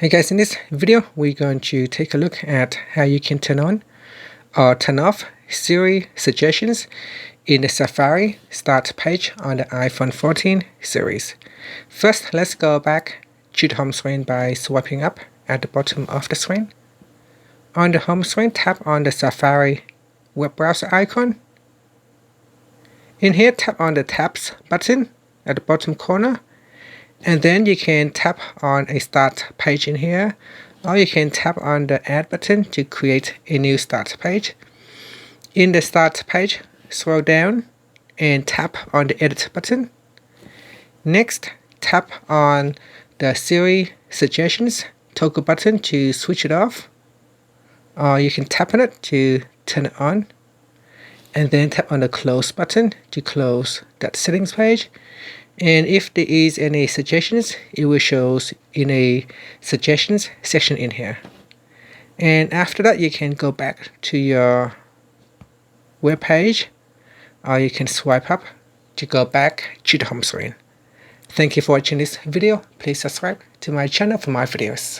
Hey guys, in this video we're going to take a look at how you can turn on or turn off Siri suggestions in the Safari start page on the iPhone 14 series. First, let's go back to the home screen by swiping up at the bottom of the screen. On the home screen, tap on the Safari web browser icon. In here, tap on the Tabs button at the bottom corner. And then you can tap on a start page in here, or you can tap on the add button to create a new start page. In the start page, scroll down and tap on the edit button. Next, tap on the Siri suggestions toggle button to switch it off, or you can tap on it to turn it on. And then tap on the close button to close that settings page. And if there is any suggestions, it will show in a suggestions section in here. And after that, you can go back to your web page, or you can swipe up to go back to the home screen. Thank you for watching this video. Please subscribe to my channel for more videos.